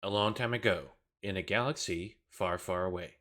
A long time ago, in a galaxy far, far away.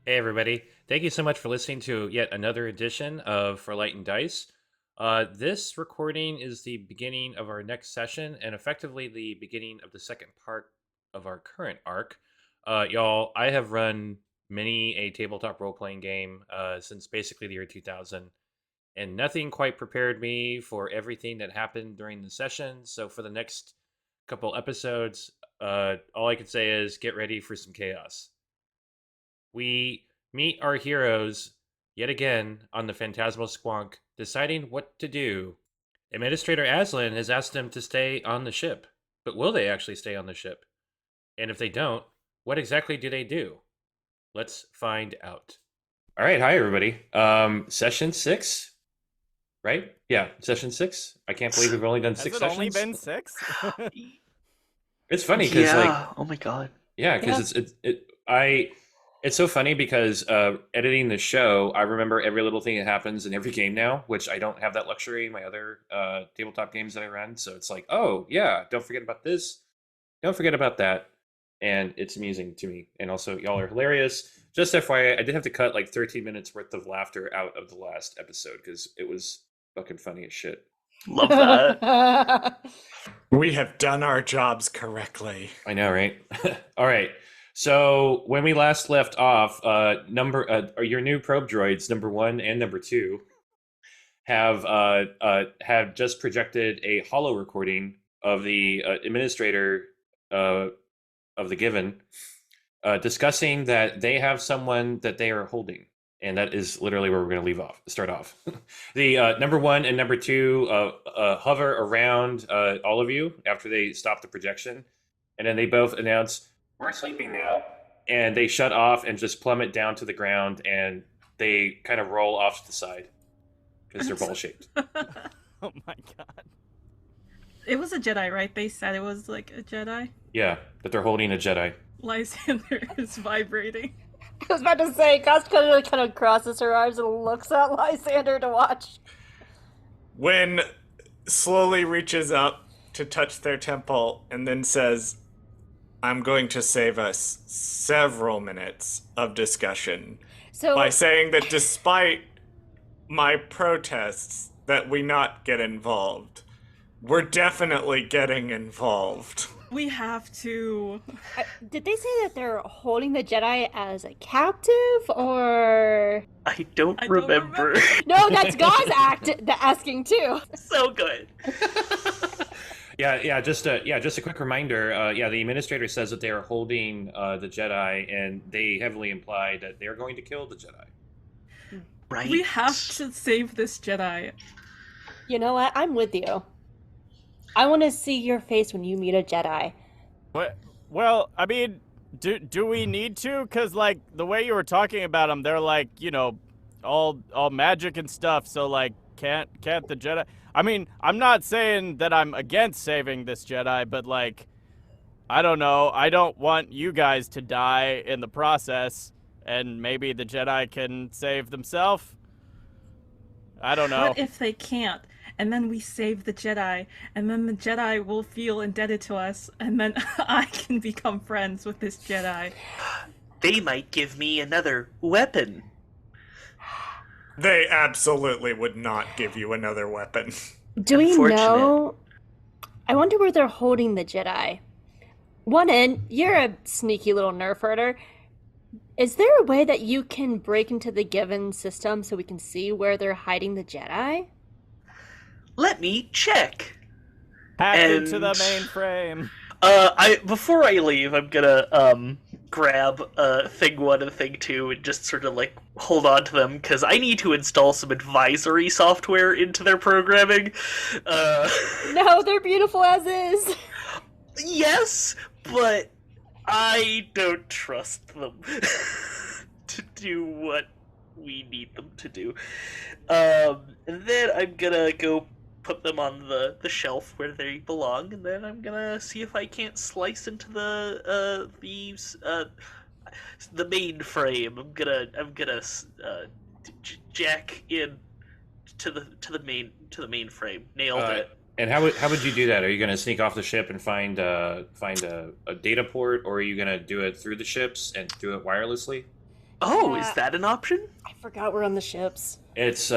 Hey, everybody. Thank you so much for listening to yet another edition of For Light and Dice. This recording is the beginning of our next session and effectively the beginning of the second part of our current arc. Y'all, I have run many a tabletop role-playing game since basically the year 2000, and nothing quite prepared me for everything that happened during the session. So for the next couple episodes, all I can say is get ready for some chaos. We meet our heroes yet again on the Phantasmal Squonk, deciding what to do. Administrator Aslan has asked them to stay on the ship, but will they actually stay on the ship? And if they don't, what exactly do they do? Let's find out. All right, hi everybody. Session 6, right? Yeah, session 6. I can't believe we've only done 6 Has it sessions. only been 6? It's funny because oh my god. Yeah, because it's so funny because editing the show, I remember every little thing that happens in every game now, which I don't have that luxury in my other tabletop games that I run. So it's like, oh yeah, don't forget about this, don't forget about that, and it's amusing to me. And also, y'all are hilarious. Just FYI, I did have to cut like 13 minutes worth of laughter out of the last episode because it was fucking funny as shit. Love that. We have done our jobs correctly. I know, right? All right. So when we last left off, your new probe droids, number 1 and number 2, have just projected a holo recording of the administrator of the Givin, discussing that they have someone that they are holding, and that is literally where we're going to start off. The number 1 and number 2 hover around all of you after they stop the projection, and then they both announce, "We're sleeping now," and they shut off and just plummet down to the ground, and they kind of roll off to the side because they're ball-shaped. Oh my god. It was a Jedi, right? They said it was like a Jedi. Yeah, but they're holding a Jedi. Lysander is vibrating. I was about to say, Cost kind of crosses her arms and looks at Lysander to watch. Wynn slowly reaches up to touch their temple and then says, "I'm going to save us several minutes of discussion by saying that despite my protests that we not get involved, we're definitely getting involved." We have to. Did they say that they're holding the Jedi as a captive, or...? I don't remember. No, that's God's asking too. So good. Just a quick reminder. The administrator says that they are holding the Jedi, and they heavily imply that they are going to kill the Jedi. Right. We have to save this Jedi. You know what? I'm with you. I want to see your face when you meet a Jedi. What? Well, I mean, do we need to? Because, like, the way you were talking about them, they're, like, you know, all magic and stuff, so, like, can't the Jedi... I mean, I'm not saying that I'm against saving this Jedi, but, like, I don't know. I don't want you guys to die in the process, and maybe the Jedi can save themselves. I don't know. What if they can't? And then we save the Jedi, and then the Jedi will feel indebted to us, and then I can become friends with this Jedi. They might give me another weapon. They absolutely would not give you another weapon. Do we know? I wonder where they're holding the Jedi. One in, you're a sneaky little nerf herder. Is there a way that you can break into the Givin system so we can see where they're hiding the Jedi? Let me check. Hack into the mainframe. Before I leave, I'm gonna grab thing 1 and thing 2 and just sort of like hold on to them because I need to install some advisory software into their programming. No, they're beautiful as is. Yes, but I don't trust them to do what we need them to do. And then I'm gonna go put them on the shelf where they belong, and then I'm gonna see if I can't slice into the mainframe. I'm gonna jack in to the mainframe. Nailed it. And how would you do that? Are you going to sneak off the ship and find a data port, or are you going to do it through the ships and do it wirelessly? Oh, Yeah. is that an option? I forgot we're on the ships. It's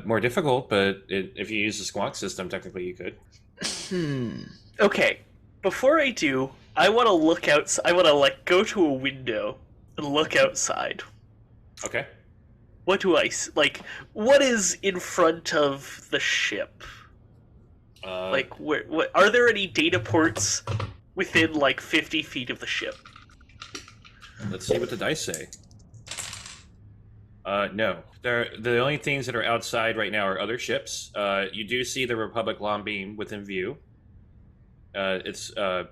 more difficult, but if you use the squonk system, technically you could. Okay. Before I do, I want to look out. I want to like go to a window and look outside. Okay. What do I like? What is in front of the ship? Like, what are there any data ports within like 50 feet of the ship? Let's see what the dice say. No. The only things that are outside right now are other ships. You do see the Republic long beam within view. It's about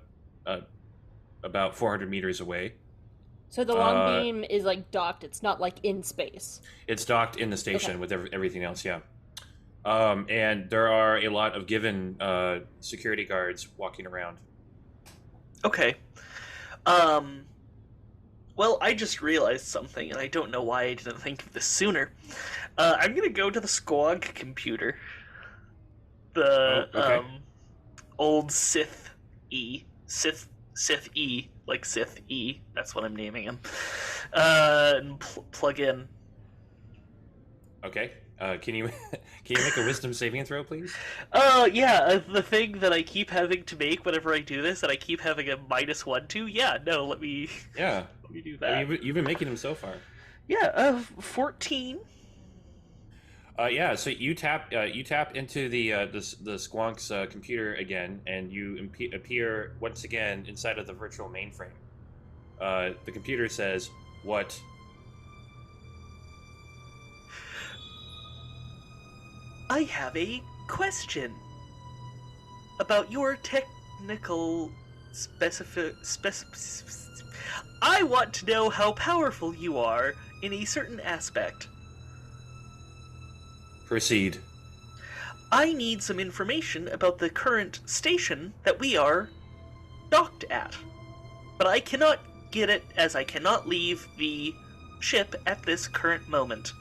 400 meters away. So the long beam is like docked. It's not like in space. It's docked in the station Okay. with everything else, yeah. And there are a lot of Givin security guards walking around. Okay. Well, I just realized something, and I don't know why I didn't think of this sooner. I'm gonna go to the Squog computer. The okay. Old Sith E. Sith E, like Sith E. That's what I'm naming him. And plug in. Okay. Can you make a wisdom saving throw, please? Yeah, the thing that I keep having to make whenever I do this, and I keep having a -1 to. Yeah, no, let me Yeah. do that. You've been making them so far. Yeah, 14. Yeah. So you tap into the Squonk's computer again, and you appear once again inside of the virtual mainframe. The computer says, "What?" I have a question about your technical I want to know how powerful you are in a certain aspect. Proceed. I need some information about the current station that we are docked at. But I cannot get it as I cannot leave the ship at this current moment.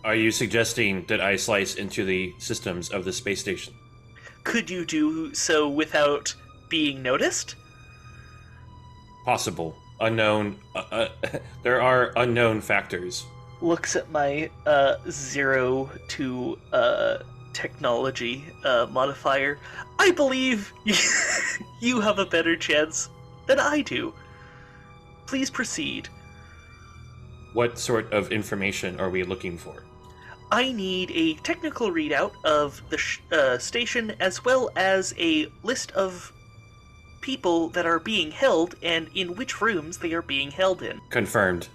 Are you suggesting that I slice into the systems of the space station? Could you do so without being noticed? Possible. Unknown. There are unknown factors. Looks at my 0 to technology modifier. I believe you have a better chance than I do. Please proceed. What sort of information are we looking for? I need a technical readout of the station as well as a list of people that are being held and in which rooms they are being held in. Confirmed.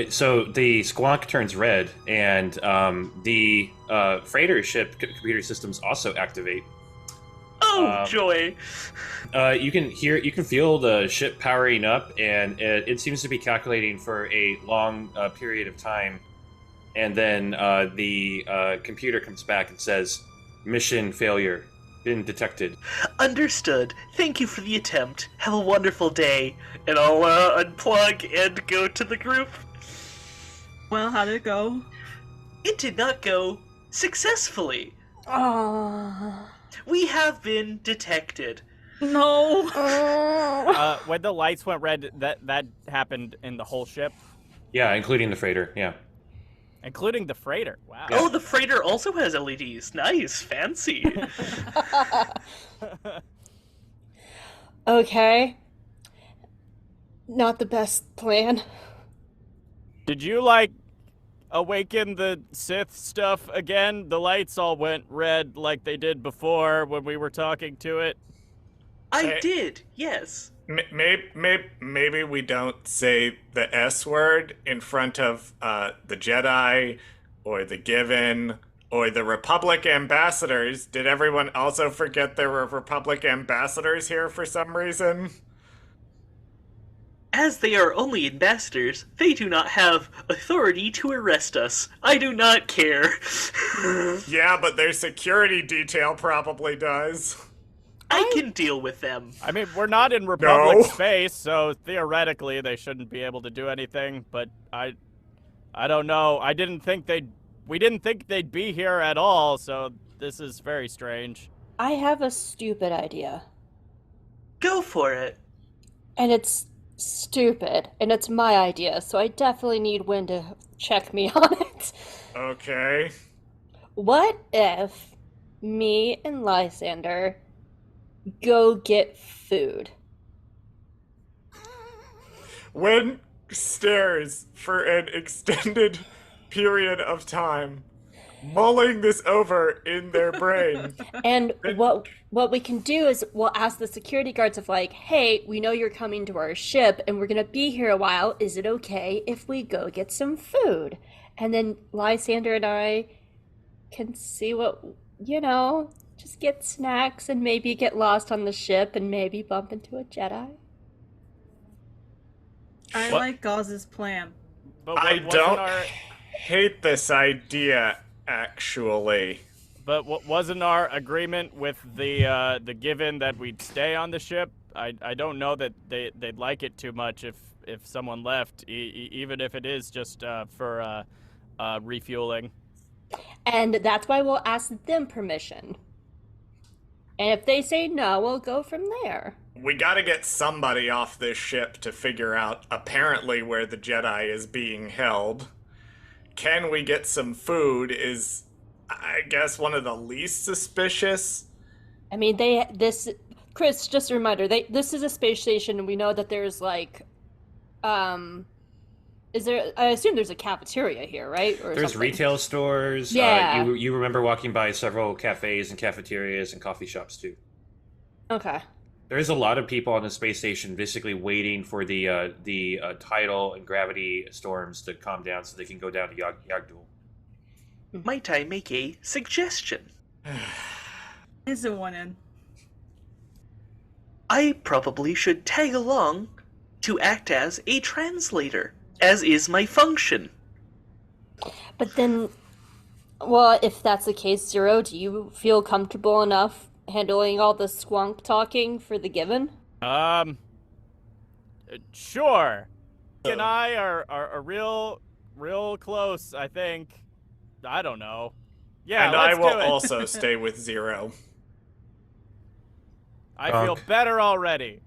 So the squonk turns red, and the freighter ship computer systems also activate. Oh, joy! You can feel the ship powering up, and it seems to be calculating for a long period of time, and then the computer comes back and says, "Mission failure, been detected." Understood. Thank you for the attempt. Have a wonderful day. And I'll unplug and go to the group. Well, how did it go? It did not go successfully. Oh. We have been detected. No. When the lights went red, that happened in the whole ship, Yeah, including the freighter. Yeah. including the freighter. Wow. Oh, the freighter also has LEDs. Nice, fancy. Okay. Not the best plan. Did you like awaken the Sith stuff again? The lights all went red like they did before when we were talking to it. I did, yes. Maybe we don't say the S word in front of the Jedi or the Givin or the Republic ambassadors. Did everyone also forget there were Republic ambassadors here for some reason? As they are only ambassadors, they do not have authority to arrest us. I do not care. Yeah, but their security detail probably does. I can deal with them. I mean, we're not in Republic No. space, so theoretically they shouldn't be able to do anything, but I don't know. We didn't think they'd be here at all, so this is very strange. I have a stupid idea. Go for it. And it's stupid. And it's my idea, so I definitely need Win to check me on it. Okay. What if me and Lysander go get food? When stares for an extended period of time, mulling this over in their brain. And what we can do is we'll ask the security guards of like, hey, we know you're coming to our ship and we're gonna be here a while. Is it okay if we go get some food? And then Lysander and I can see what, just get snacks and maybe get lost on the ship and maybe bump into a Jedi. I What? like Gauze's plan. But I wasn't don't our- hate this idea, actually. But wasn't our agreement with the Givin that we'd stay on the ship? I don't know that they'd like it too much if someone left, even if it is just for refueling. And that's why we'll ask them permission. And if they say no, we'll go from there. We gotta get somebody off this ship to figure out apparently where the Jedi is being held. Can we get some food is, I guess, one of the least suspicious. I mean, Chris, just a reminder, this is a space station and we know that there's like, I assume there's a cafeteria here, right? Or There's something. retail stores. Yeah. You remember walking by several cafes and cafeterias and coffee shops too. Okay. There's a lot of people on the space station basically waiting for the tidal and gravity storms to calm down so they can go down to Yagdul. Might I make a suggestion? Isn't one in? I probably should tag along to act as a translator, as is my function. But then, well, if that's the case, Zero, do you feel comfortable enough handling all the squonk talking for the Givin? Sure. He and I are real close, I think. I don't know. Yeah, And I let's will do it. also stay with Zero. I feel Gonk. better already.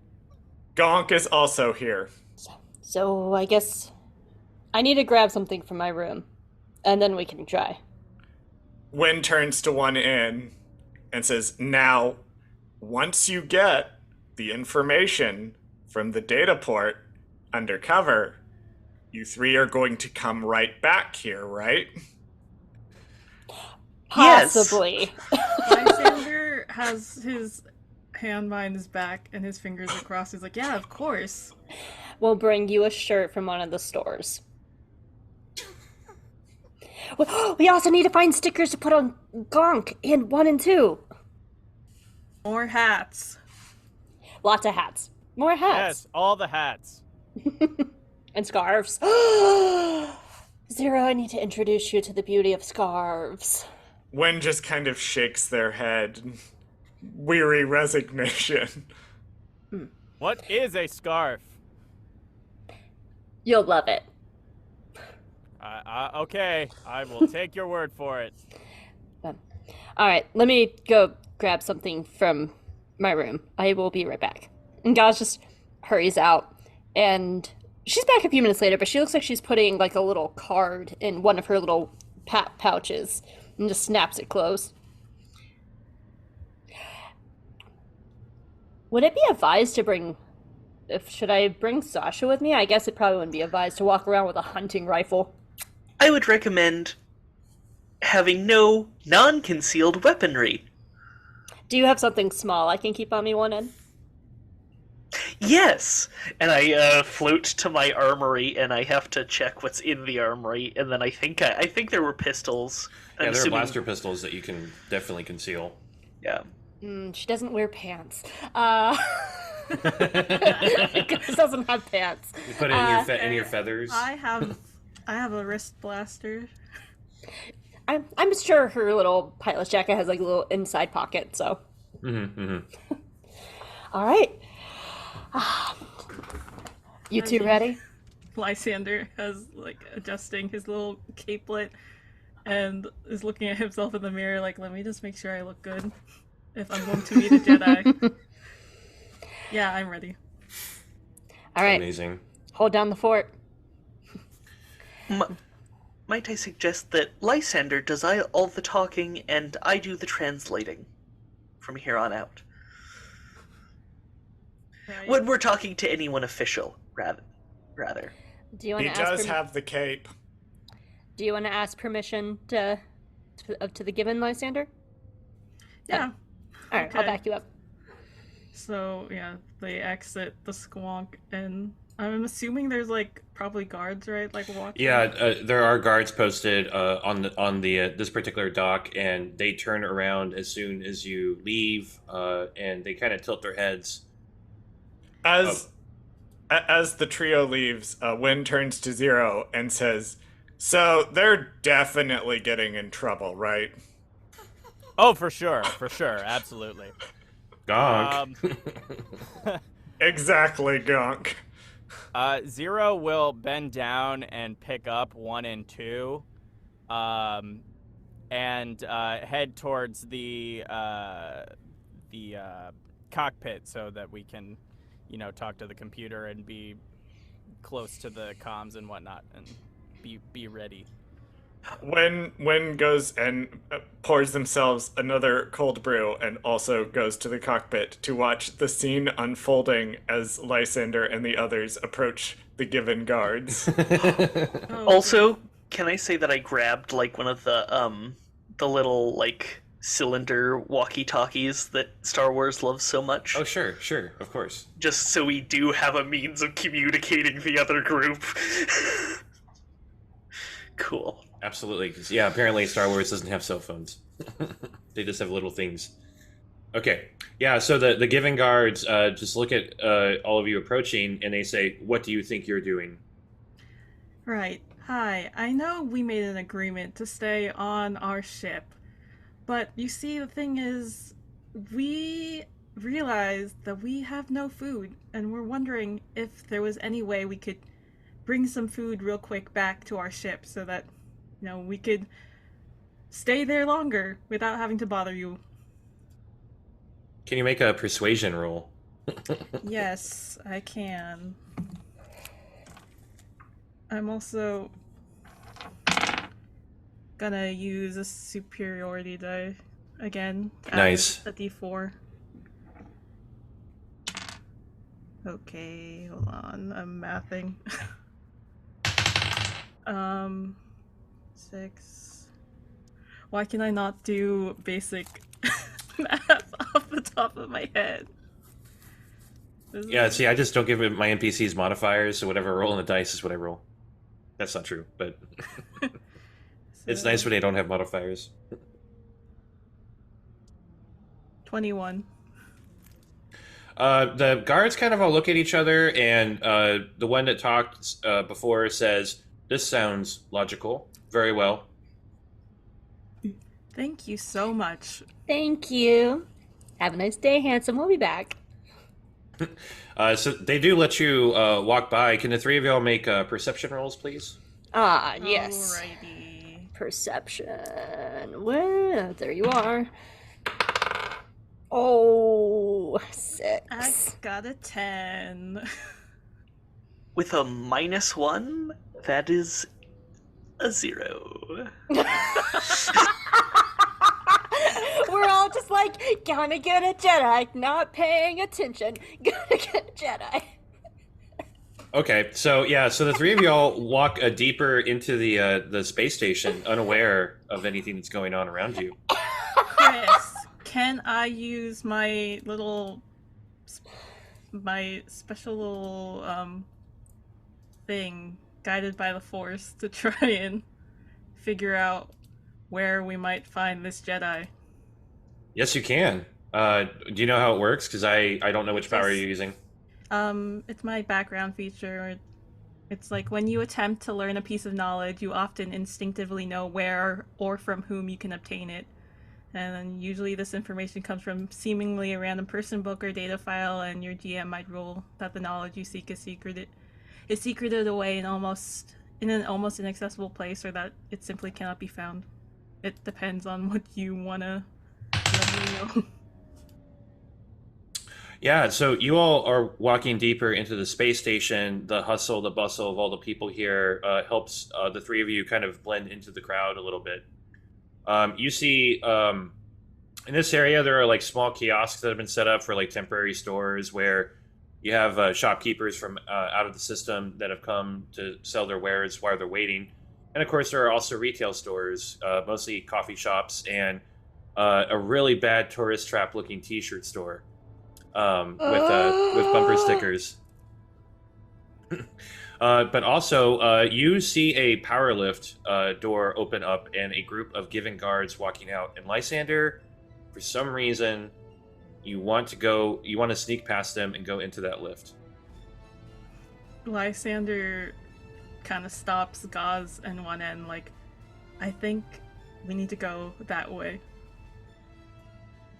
Gonk is also here. So I guess I need to grab something from my room, and then we can try. Win turns to one in and says, now, once you get the information from the data port undercover, you three are going to come right back here, right? Yes. Possibly. Lysander has his hand behind his back and his fingers across. He's like, yeah, of course. We'll bring you a shirt from one of the stores. We also need to find stickers to put on Gonk in 1 and 2. More hats. Lots of hats. More Yes, hats. all the hats. And scarves. Zero, I need to introduce you to the beauty of scarves. Win just kind of shakes their head. Weary resignation. What is a scarf? You'll love it. Okay, I will take your word for it. All right, let me go grab something from my room. I will be right back. And Gaz just hurries out, and she's back a few minutes later, but she looks like she's putting like a little card in one of her little pouches and just snaps it closed. Would it be advised to bring... should I bring Sasha with me? I guess it probably wouldn't be advised to walk around with a hunting rifle. I would recommend having no non-concealed weaponry. Do you have something small I can keep on me one end? Yes! And I float to my armory, and I have to check what's in the armory, and then I think there were pistols. Yeah, I'm there are assuming- blaster pistols that you can definitely conceal. Yeah. She doesn't wear pants. She doesn't have pants. You put it in your feathers. I have a wrist blaster. I'm sure her little pilot's jacket has like a little inside pocket, so. All right. You two ready? Lysander has like adjusting his little capelet and is looking at himself in the mirror like, let me just make sure I look good if I'm going to meet a Jedi. Yeah, I'm ready. All right. Amazing. Hold down the fort. Might I suggest that Lysander does all the talking and I do the translating from here on out? Right. When we're talking to anyone official, rather. Do you want He to ask? does have the cape. Do you want to ask permission to the Givin, Lysander? Yeah. All right, I'll Okay. back you up. So yeah, they exit the squonk, and I'm assuming there's like probably guards, right? Like watching. Yeah, there are guards posted on the this particular dock, and they turn around as soon as you leave, and they kind of tilt their heads. As the trio leaves, Wynn turns to Zero and says, "So they're definitely getting in trouble, right?" Oh, for sure, absolutely. Gonk. Exactly, Gunk. Zero will bend down and pick up 1 and 2, and head towards the cockpit so that we can, talk to the computer and be close to the comms and whatnot, and be ready. Wynn goes and pours themselves another cold brew and also goes to the cockpit to watch the scene unfolding as Lysander and the others approach the Givin guards. Oh, Also, can I say that I grabbed like one of the little like cylinder walkie-talkies that Star Wars loves so much? Oh, sure, of course. Just so we do have a means of communicating the other group. Cool. Absolutely. 'Cause, yeah, apparently Star Wars doesn't have cell phones. They just have little things. Okay. Yeah, so the Givin guards just look at all of you approaching, and they say, "What do you think you're doing?" Right. Hi. I know we made an agreement to stay on our ship, but you see, the thing is, we realized that we have no food, and we're wondering if there was any way we could bring some food real quick back to our ship so that, we could stay there longer without having to bother you. Can you make a persuasion roll? Yes, I can. I'm also gonna use a superiority die again. Add Nice. A d4. Okay, hold on. I'm mathing. 6. Why can I not do basic math off the top of my head? Yeah, see, I just don't give my NPCs modifiers, so whatever I roll on the dice is what I roll. That's not true, but it's nice when they don't have modifiers. 21. The guards kind of all look at each other, and the one that talked before says, "This sounds logical. Very well." Thank you so much. Thank you. Have a nice day, handsome. We'll be back. So they do let you walk by. Can the three of y'all make perception rolls, please? Ah, yes. Alrighty. Perception. Well, there you are. Oh, 6. I got a 10. With a -1, that is a 0. We're all just like, gonna get a Jedi, not paying attention. Gonna get a Jedi. Okay, so so the three of y'all walk deeper into the space station, unaware of anything that's going on around you. Chris, can I use my special little thing, guided by the Force, to try and figure out where we might find this Jedi? Yes, you can. Do you know how it works? Because I don't know which power Just- you're using. It's my background feature. It's like when you attempt to learn a piece of knowledge, you often instinctively know where or from whom you can obtain it. And then usually this information comes from seemingly a random person, book, or data file, and your GM might rule that the knowledge you seek is secreted away in an almost inaccessible place, or that it simply cannot be found. It depends on what you wanna let me know. Yeah, so you all are walking deeper into the space station. The hustle, the bustle of all the people here helps the three of you kind of blend into the crowd a little bit. You see, in this area, there are like small kiosks that have been set up for like temporary stores where you have shopkeepers from out of the system that have come to sell their wares while they're waiting. And of course, there are also retail stores, mostly coffee shops, and a really bad tourist trap looking T-shirt store. With bumper stickers. But also, you see a power lift door open up and a group of Givin guards walking out. And Lysander, for some reason, you want to sneak past them and go into that lift. Lysander kind of stops Gaz in one end, like, I think we need to go that way.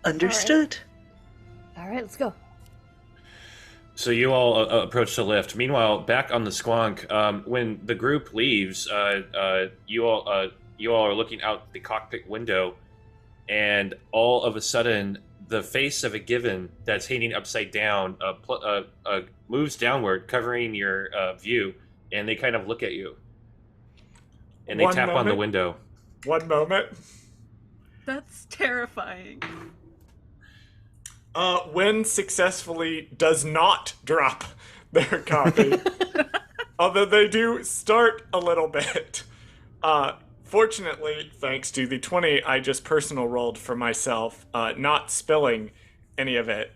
Understood. All right, let's go. So you all approach the lift. Meanwhile, back on the Squonk, when the group leaves, you all are looking out the cockpit window, and all of a sudden, the face of a Givin that's hanging upside down moves downward, covering your view, and they kind of look at you, and they tap on the window. One moment. That's terrifying. Wynn successfully does not drop their copy. Although they do start a little bit. Fortunately, thanks to the 20 I just personal rolled for myself, not spilling any of it.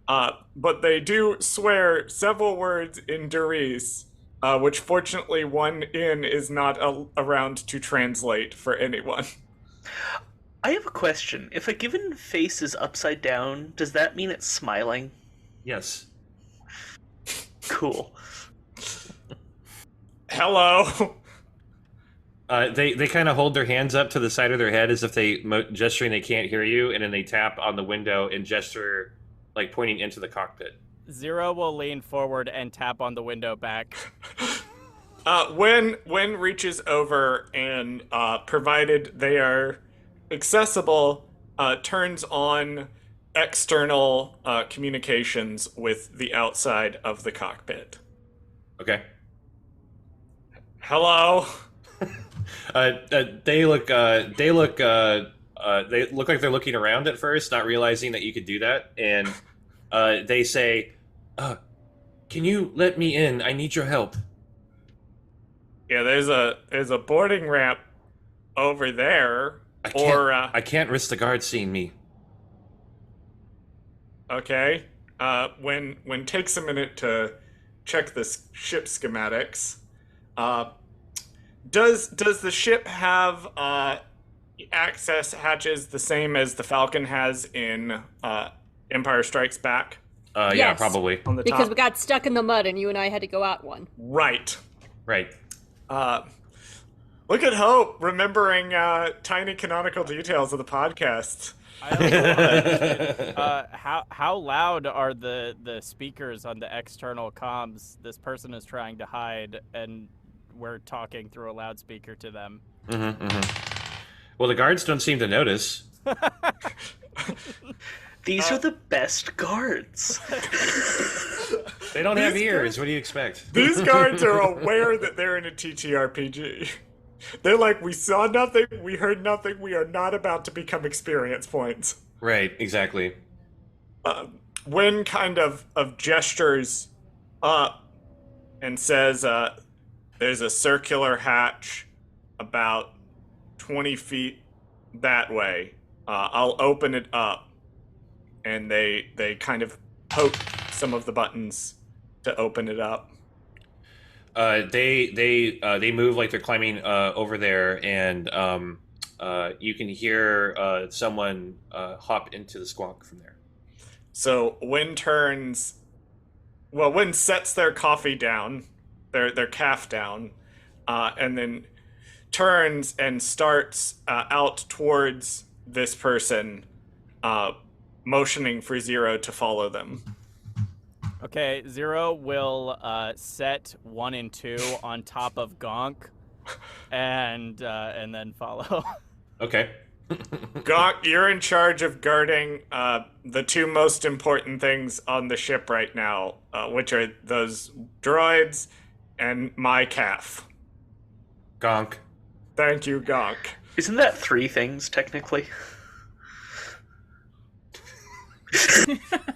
But they do swear several words in Duriz, which fortunately one in is not around to translate for anyone. I have a question. If a given face is upside down, does that mean it's smiling? Yes. Cool. Hello. They kind of hold their hands up to the side of their head as if gesturing they can't hear you, and then they tap on the window and gesture, like pointing into the cockpit. Zero will lean forward and tap on the window back. When reaches over and, provided they are accessible, turns on external communications with the outside of the cockpit. Okay. Hello. They look like they're looking around at first, not realizing that you could do that, and they say, "Can you let me in? I need your help." Yeah, there's a boarding ramp over there. I can't risk the guards seeing me. Okay. When takes a minute to check the ship schematics. Does the ship have access hatches the same as the Falcon has in Empire Strikes Back? Yeah, Yes. probably. On the Because top? we got stuck in the mud and you and I had to go out one. Right. Right. Look at Hope remembering tiny canonical details of the podcast. I also want how loud are the speakers on the external comms this person is trying to hide, and we're talking through a loudspeaker to them? Mm-hmm, mm-hmm. Well, the guards don't seem to notice. These are the best guards. They don't have ears. What do you expect? These guards are aware that they're in a TTRPG. They're like, we saw nothing, we heard nothing, we are not about to become experience points. Right, exactly. When kind of gestures and says, there's a circular hatch about 20 feet that way. I'll open it up. And they kind of poke some of the buttons to open it up. They move like they're climbing over there, and you can hear someone hop into the squonk from there. So Wynn sets their coffee down, their calf down, and then turns and starts out towards this person, motioning for Zero to follow them. Okay, Zero will set 1 and 2 on top of Gonk, and then follow. Okay. Gonk, you're in charge of guarding the 2 most important things on the ship right now, which are those droids and my calf. Gonk. Thank you, Gonk. Isn't that 3 things, technically?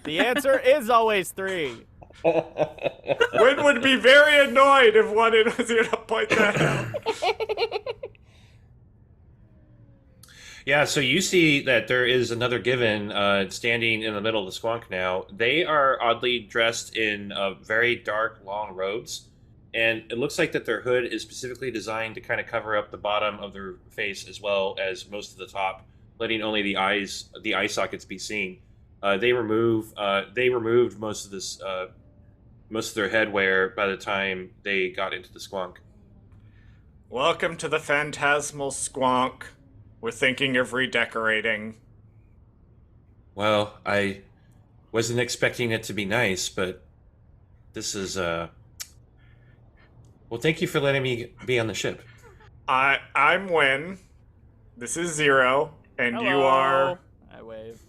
The answer is always 3. Wynn would be very annoyed if one was here to point that out. Yeah, so you see that there is another Givin standing in the middle of the squonk now. They are oddly dressed in very dark, long robes, and it looks like that their hood is specifically designed to kind of cover up the bottom of their face as well as most of the top, letting only the eye sockets be seen. They removed most of this, most of their headwear by the time they got into the squonk. Welcome to the Phantasmal Squonk. We're thinking of redecorating. Well, I wasn't expecting it to be nice, but this is well, thank you for letting me be on the ship. I'm Wynn. This is Zero, and Hello. you are. I wave.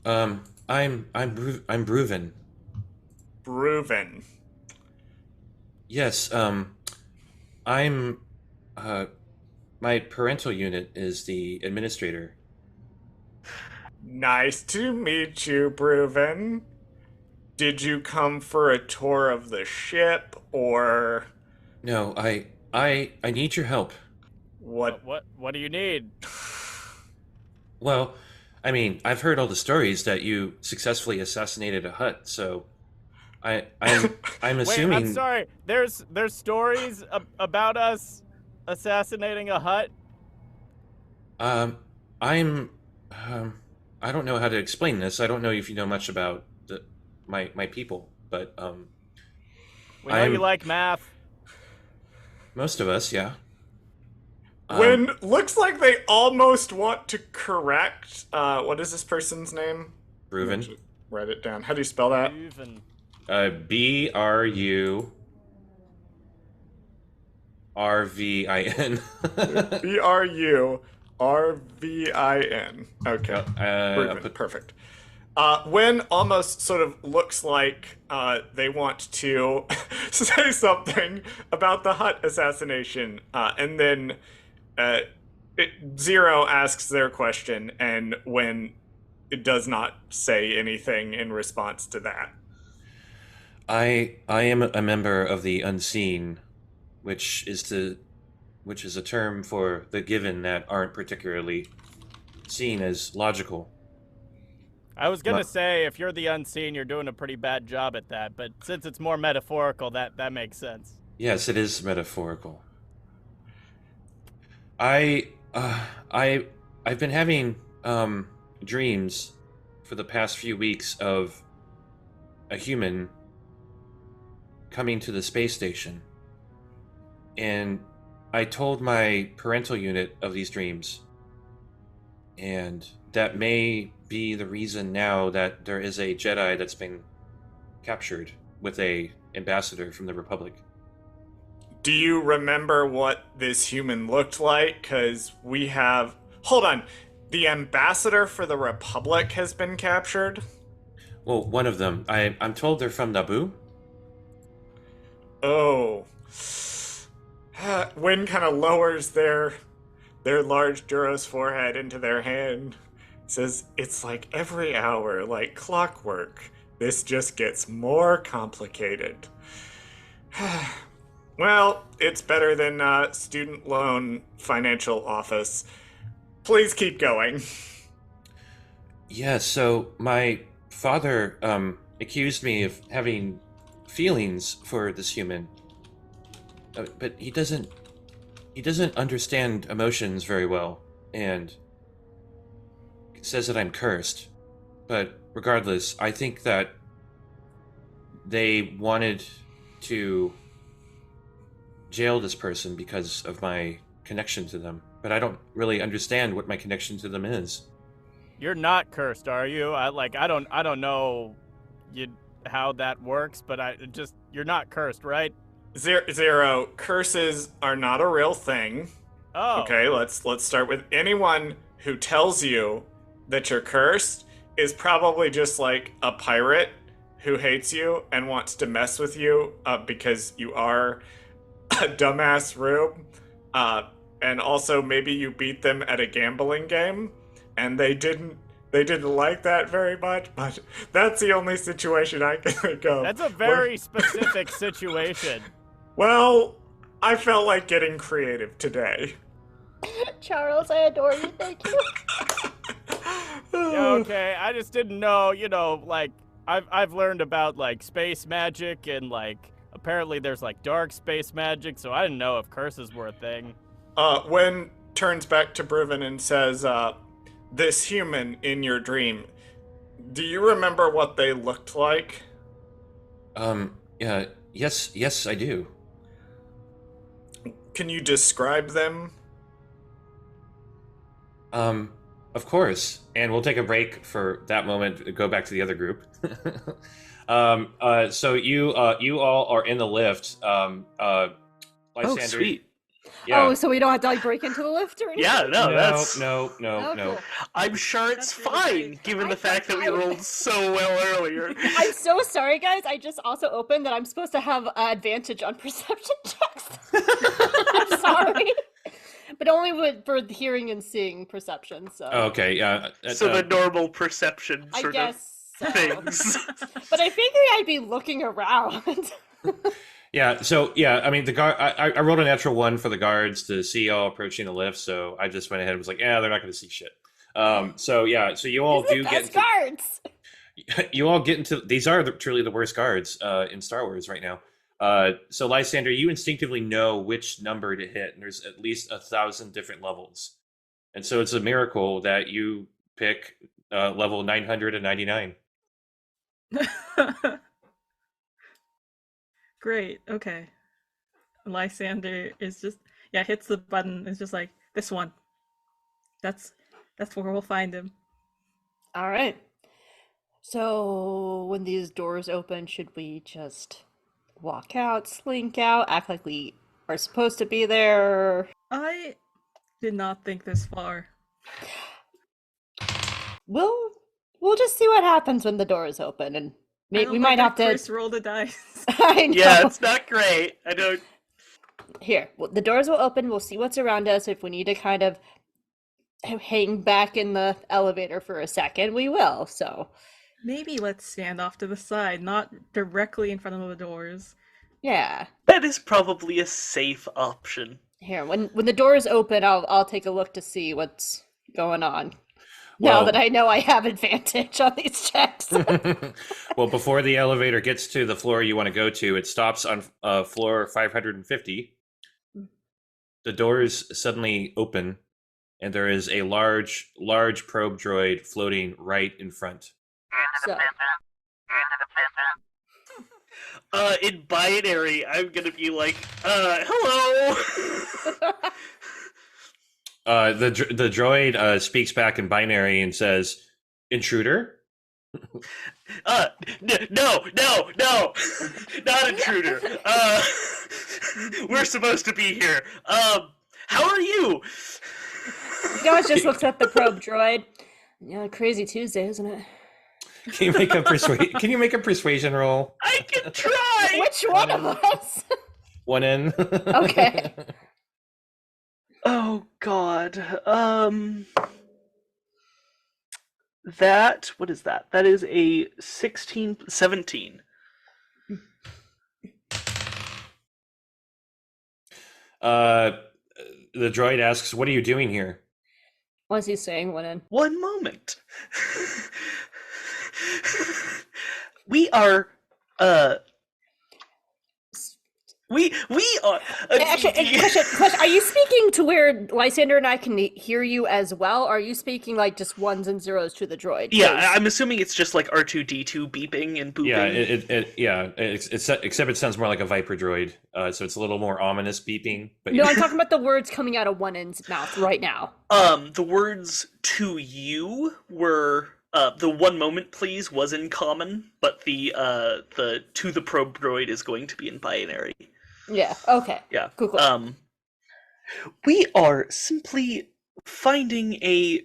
I'm Bruven. Bruven. Yes, I'm my parental unit is the administrator. Nice to meet you, Bruven. Did you come for a tour of the ship, or No, I need your help. what? What do you need? Well, I mean, I've heard all the stories that you successfully assassinated a Hutt, so I'm assuming. Wait, I'm sorry. There's stories about us assassinating a Hutt. I'm I don't know how to explain this. I don't know if you know much about my people, but We know you like math. most of us, yeah. When looks like they almost want to correct. What is this person's name? Bruven. Write it down. How do you spell that? Even. BRURVIN. BRURVIN. Okay. Perfect. When almost sort of looks like they want to say something about the Hutt assassination, and then Zero asks their question, and when it does not say anything in response to that. I am a member of the Unseen, which is a term for the Givin that aren't particularly seen as logical. I was gonna say, if you're the unseen, you're doing a pretty bad job at that. But since it's more metaphorical, that makes sense. Yes, it is metaphorical. I've been having dreams for the past few weeks of a human coming to the space station, and I told my parental unit of these dreams, and that may be the reason now that there is a Jedi that's been captured with a ambassador from the Republic. Do you remember what this human looked like? Because we have... Hold on. The ambassador for the Republic has been captured? Well, one of them. I'm told they're from Naboo. Oh. Wynn kind of lowers their large Duros forehead into their hand. Says, it's like every hour, like clockwork. This just gets more complicated. Well, it's better than student loan financial office. Please keep going. Yeah, so my father accused me of having feelings for this human. But he doesn't understand emotions very well, and says that I'm cursed. But regardless, I think that they wanted to jail this person because of my connection to them. But I don't really understand what my connection to them is. You're not cursed, are you? I don't know how that works, but you're not cursed, right? Zero, curses are not a real thing. Oh. Okay, let's start with anyone who tells you that you're cursed is probably just like a pirate who hates you and wants to mess with you because you are a dumbass rube. And also maybe you beat them at a gambling game and they didn't like that very much, but that's the only situation I can think of. That's a very specific situation. Well, I felt like getting creative today. Charles, I adore you. Thank you. Yeah, okay, I just didn't know, like, I've learned about, like, space magic and, like, apparently there's, like, dark space magic, so I didn't know if curses were a thing. Wen turns back to Bruvin and says, this human in your dream, do you remember what they looked like? Yeah, yes, I do. Can you describe them? Of course. And we'll take a break for that moment, go back to the other group. So you all are in the lift. Lysander, Oh, sweet. Yeah. Oh, so we don't have to like break into the lift or anything? Yeah, no, that's... No. Cool. I'm sure it's That's really fine, great. given I the fact that we thought- rolled so well earlier. I'm so sorry, guys. I just also opened that I'm supposed to have advantage on perception checks. I'm sorry. But only for the hearing and seeing perception, so. Oh, okay, yeah. So the normal perception I sort guess of so. things. But I figured I'd be looking around. Yeah, so yeah, I mean the guard. I rolled a natural 1 for the guards to see y'all approaching the lift, so I just went ahead and was like, yeah, they're not going to see shit. So yeah, so you all These are do the get best into, guards. you all get into these are truly the worst guards in Star Wars right now. So Lysander, you instinctively know which number to hit, and there's at least 1,000 different levels, and so it's a miracle that you pick level 999. Great. Okay. Lysander is just hits the button. It's just like this one. That's where we'll find him. All right. So when these doors open, should we just walk out, slink out, act like we are supposed to be there? I did not think this far. We'll just see what happens when the doors open, and I don't we like might that have to. Chris roll the dice. I know. Yeah, it's not great. I don't... Here, the doors will open. We'll see what's around us. If we need to kind of hang back in the elevator for a second, we will. So Maybe let's stand off to the side, not directly in front of the doors. yeah. That is probably a safe option. Here, when the doors open, I'll take a look to see what's going on. Now Well- that I know I have advantage on these checks. Well, before the elevator gets to the floor you want to go to, it stops on floor 550. The doors suddenly open, and there is a large probe droid floating right in front. So In binary, I'm gonna be like, hello! The droid speaks back in binary and says, "Intruder." No, not intruder. We're supposed to be here. How are you? It just looks at the probe droid. Yeah, crazy Tuesday, isn't it? Can you make a persuasion roll? I can try. Which one of us? One in. Okay. Oh God. What is that? That is a 17. Uh, the droid asks, "What are you doing here?" What's he saying, Wonan? One moment. We are, we are. Actually, question. Are you speaking to where Lysander and I can hear you as well? Or are you speaking like just ones and zeros to the droid? Yeah, I'm assuming it's just like R2D2 beeping and booping. Yeah, except it sounds more like a Viper droid, so it's a little more ominous beeping. But No, I'm talking about the words coming out of Wonan's mouth right now. The words to you were the one moment please was in common, but the to the probe droid is going to be in binary. Yeah. Okay. Yeah. Cool. We are simply finding a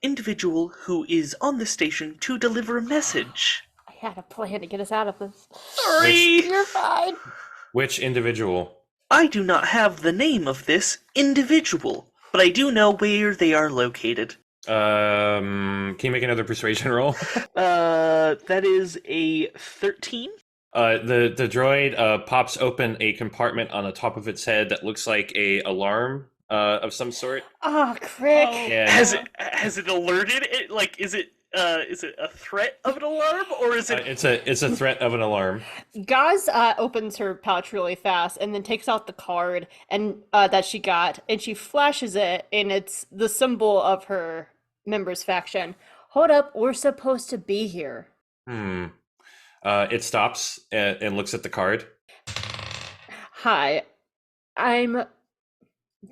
individual who is on the station to deliver a message. I had a plan to get us out of this. Sorry. You're fine. Which individual? I do not have the name of this individual, but I do know where they are located. Can you make another persuasion roll? That is a 13. The droid pops open a compartment on the top of its head that looks like a alarm of some sort. Oh, crick. Yeah. Has it alerted it? Like, is it a threat of an alarm, or is it? It's a threat of an alarm. Gaz opens her pouch really fast and then takes out the card and that she got, and she flashes it, and it's the symbol of her members faction. Hold up, we're supposed to be here. It stops and looks at the card. Hi, I'm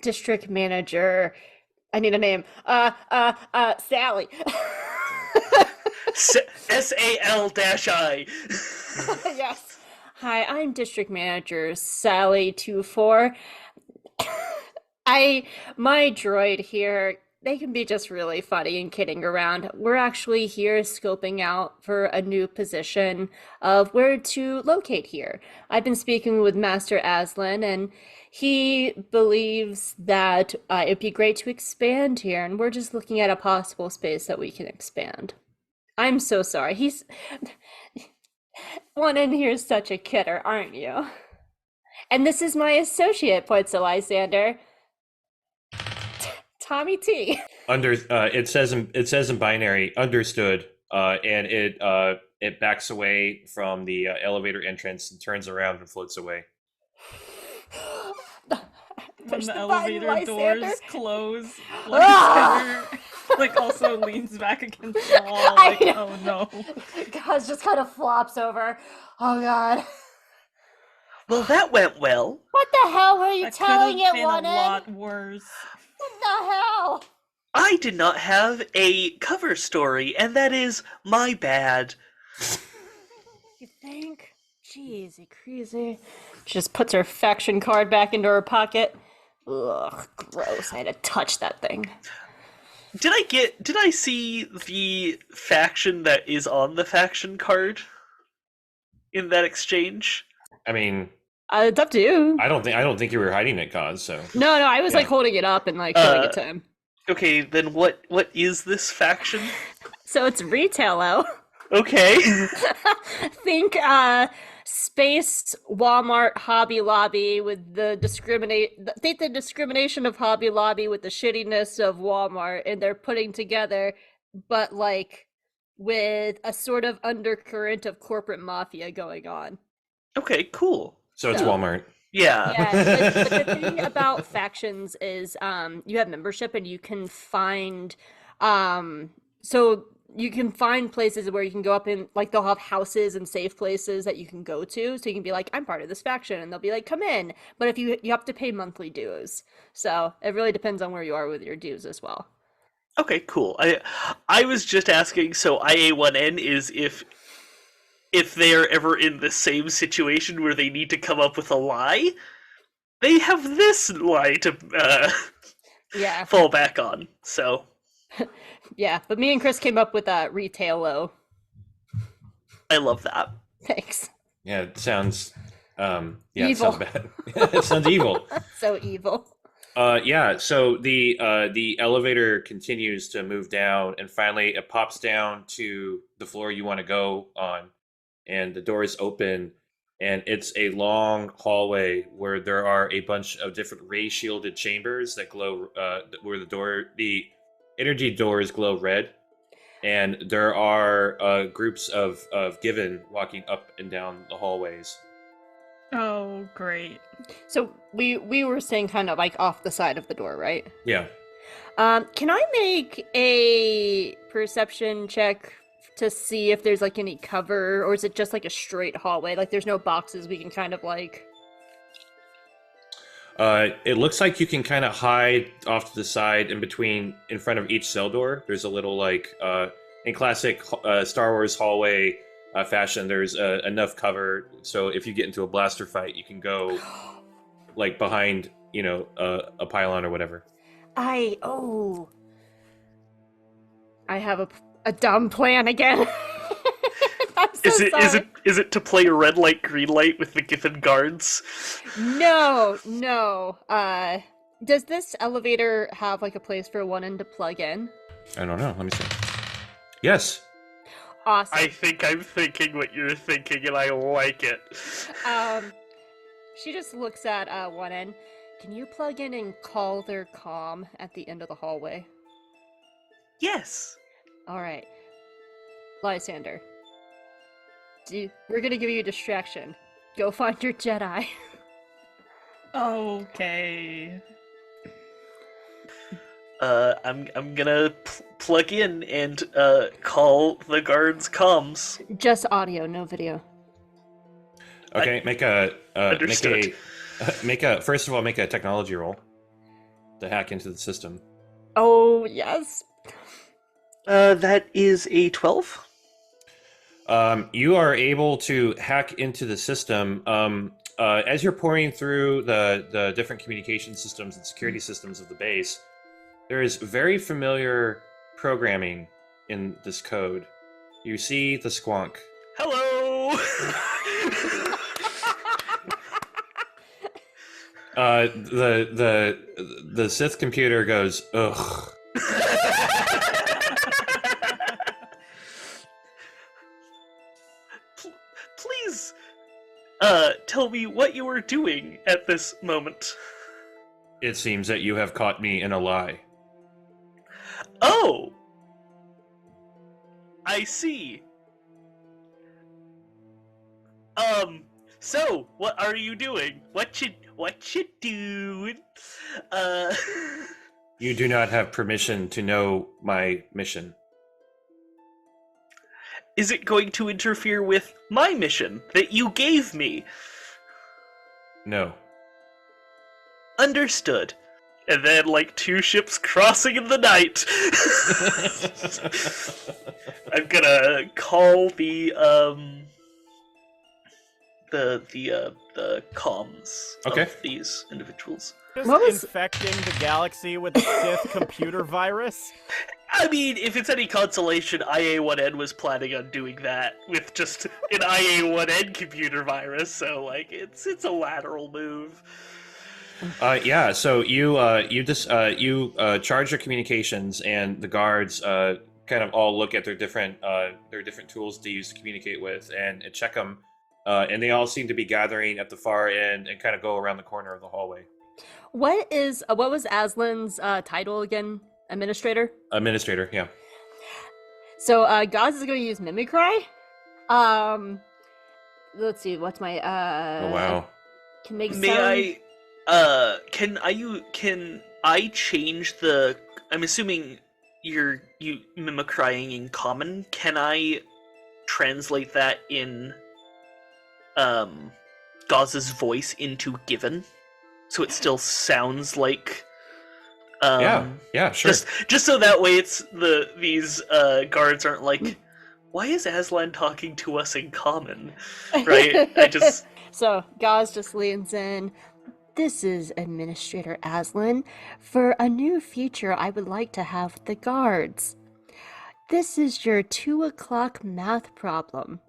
district manager. I need a name. Sally. SAL-I. Yes. Hi, I'm district manager Sally 24. My droid here, they can be just really funny and kidding around. We're actually here scoping out for a new position of where to locate here. I've been speaking with Master Aslan, and he believes that it'd be great to expand here, and we're just looking at a possible space that we can expand. I'm so sorry. One in here is such a kidder, aren't you? And this is my associate, points to Lysander. Tommy T. It says in binary, understood, and it backs away from the elevator entrance and turns around and floats away. When the button, elevator Lysander. doors close, Lysander like also leans back against the wall, like, oh no. Gaz just kind of flops over. Oh god. Well, that went well. What the hell were you That telling could have it, been Wonan? a lot worse. What the hell? I did not have a cover story, and that is my bad. You think? Jeez, crazy. She just puts her faction card back into her pocket. Ugh, gross. I had to touch that thing. Did I see the faction that is on the faction card in that exchange? I mean, It's up to you. I don't think you were hiding it, Cause. So No, I was like holding it up and like showing it to him. Okay, then what is this faction? So it's retail-o. Okay. Think space Walmart Hobby Lobby with the discrimination of Hobby Lobby with the shittiness of Walmart, and they're putting together, but like with a sort of undercurrent of corporate mafia going on. Okay, cool. So it's Walmart. Yeah. Yeah, but the thing about factions is you have membership and you can find so you can find places where you can go up and like they'll have houses and safe places that you can go to, so you can be like, I'm part of this faction, and they'll be like, come in. But if you have to pay monthly dues, so it really depends on where you are with your dues as well. Okay, cool. I was just asking, so IA1N is if they are ever in the same situation where they need to come up with a lie, they have this lie to Yeah. fall back on. So Yeah, but me and Chris came up with a retail-o. I love that. Thanks. Yeah, it sounds Evil. it sounds bad. It sounds evil. So evil. Yeah, so the elevator continues to move down, and finally it pops down to the floor you want to go on, and the doors open, and it's a long hallway where there are a bunch of different ray shielded chambers that glow, where the energy doors glow red, and there are groups of Givin walking up and down the hallways. Oh, great. So we were saying kind of like off the side of the door, right? Yeah. Can I make a perception check to see if there's like any cover, or is it just like a straight hallway? Like there's no boxes we can kind of like. It looks like you can kind of hide off to the side in front of each cell door. There's a little like in classic Star Wars hallway fashion. There's enough cover, so if you get into a blaster fight, you can go like behind, a pylon or whatever. I have a dumb plan again. I'm so sorry. Is it to play red light, green light with the Givin guards? No. Does this elevator have like a place for one end to plug in? I don't know. Let me see. Yes. Awesome. I think I'm thinking what you're thinking, and I like it. She just looks at one end. Can you plug in and call their comm at the end of the hallway? Yes. All right. Lysander. We're gonna give you a distraction. Go find your Jedi. Okay. I'm gonna plug in and call the guards' comms. Just audio, no video. Okay, Understood. first of all, make a technology roll to hack into the system. Oh, yes. That is a 12. You are able to hack into the system. As you're pouring through the different communication systems and security systems of the base, there is very familiar programming in this code. You see the squonk. Hello. The Sith computer goes, ugh. Please, tell me what you were doing at this moment. It seems that you have caught me in a lie. Oh, I see. So what are you doing? What you doing? You do not have permission to know my mission. Is it going to interfere with my mission that you gave me? No. Understood. And then, like, two ships crossing in the night. I'm gonna call the comms of these individuals. Just infecting the galaxy with a Sith computer virus? I mean, if it's any consolation, IA-1N was planning on doing that with just an IA-1N computer virus, so, like, it's a lateral move. Yeah, so you charge your communications, and the guards kind of all look at their different tools to use to communicate with and check them, and they all seem to be gathering at the far end and kind of go around the corner of the hallway. What was Aslan's title again? Administrator? Administrator, yeah. So Gaz is going to use Mimicry. Let's see, what's my Oh wow. Can make May I can I change the, I'm assuming you mimicrying in common, can I translate that in Gaz's voice into Givin? So it still sounds like yeah, sure. Just so that way it's these guards aren't like, why is Aslan talking to us in common? Right? So Gaz just leans in. This is Administrator Aslan. For a new feature, I would like to have the guards. This is your 2 o'clock math problem.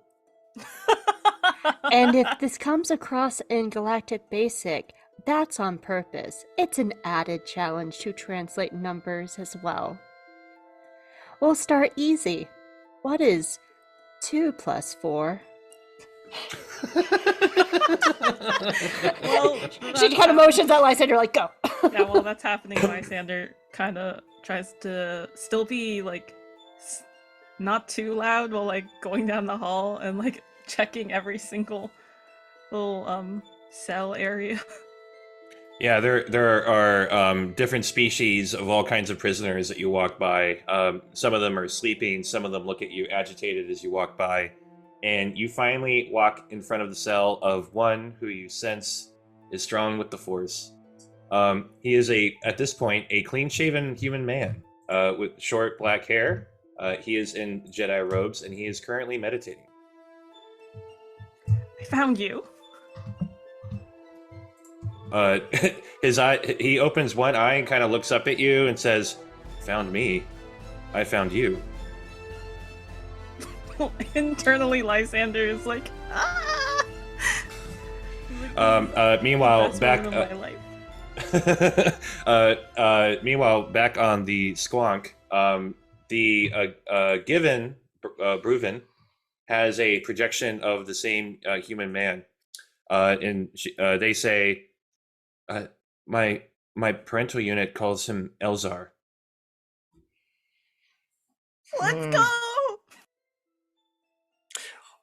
And if this comes across in Galactic Basic, that's on purpose. It's an added challenge to translate numbers as well. We'll start easy. What is 2 plus 4? Well, She kind of motions at Lysander, like, go. yeah, while that's happening, Lysander kind of tries to still be like not too loud while like going down the hall and like checking every single little cell area. Yeah, there are different species of all kinds of prisoners that you walk by. Some of them are sleeping, some of them look at you agitated as you walk by, and you finally walk in front of the cell of one who you sense is strong with the Force. He is at this point, a clean-shaven human man with short black hair. He is in Jedi robes, and he is currently meditating. I found you. His eye, he opens one eye and kind of looks up at you and says, "Found me. I found you." Internally, Lysander is like, ah! Meanwhile, Best back. moment of my life. Meanwhile, back on the Squonk, the Givin, Bruvin, has a projection of the same human man, and they say, "My parental unit calls him Elzar." Let's go!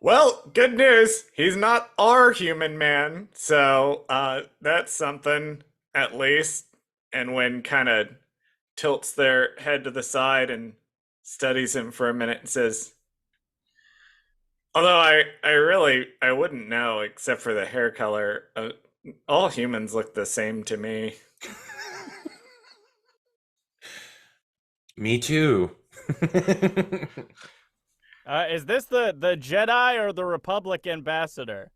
Well, good news. He's not our human man, so that's something at least. And Wynn kind of tilts their head to the side and studies him for a minute and says, "Although I wouldn't know except for the hair color. All humans look the same to me." Me too. Is this the Jedi or the Republic ambassador?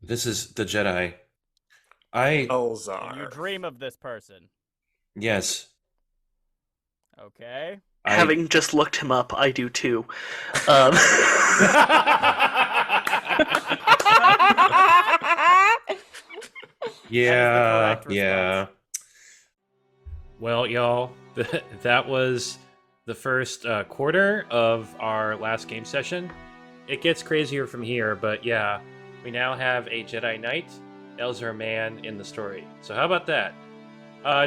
This is the Jedi. I Elzar. And you dream of this person. yes. Okay. Having just looked him up, I do too. Yeah, correct yeah. response. Well, y'all, that was the first quarter of our last game session. It gets crazier from here, but yeah, we now have a Jedi Knight, Elzar Man in the story. So how about that?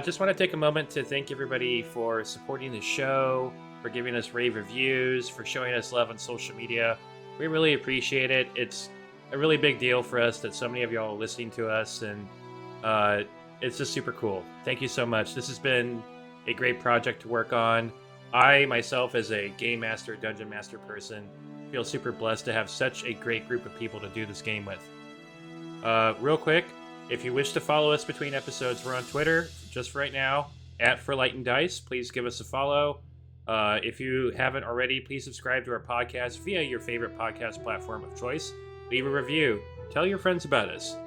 Just want to take a moment to thank everybody for supporting the show, for giving us rave reviews, for showing us love on social media. We really appreciate it. It's a really big deal for us that so many of y'all are listening to us, and it's just super cool. Thank you so much. This has been a great project to work on. I, myself, as a game master, dungeon master person, feel super blessed to have such a great group of people to do this game with. Real quick, if you wish to follow us between episodes, we're on Twitter, just for right now, @ForLightandDice. Please give us a follow. If you haven't already, please subscribe to our podcast via your favorite podcast platform of choice. Leave a review. Tell your friends about us.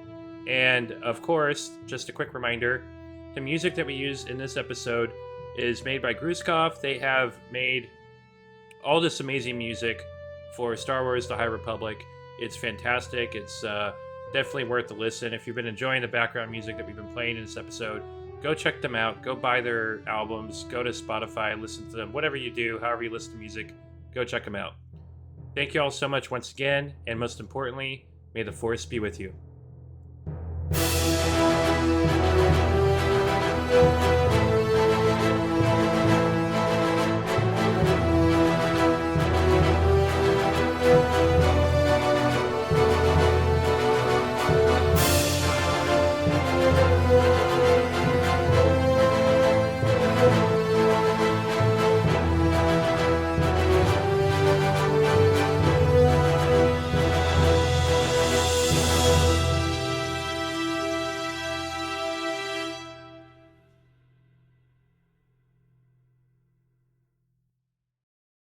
And, of course, just a quick reminder, the music that we use in this episode is made by Grushkov. They have made all this amazing music for Star Wars The High Republic. It's fantastic. It's definitely worth the listen. If you've been enjoying the background music that we've been playing in this episode, go check them out. Go buy their albums. Go to Spotify, listen to them. Whatever you do, however you listen to music, go check them out. Thank you all so much once again, and most importantly, may the Force be with you.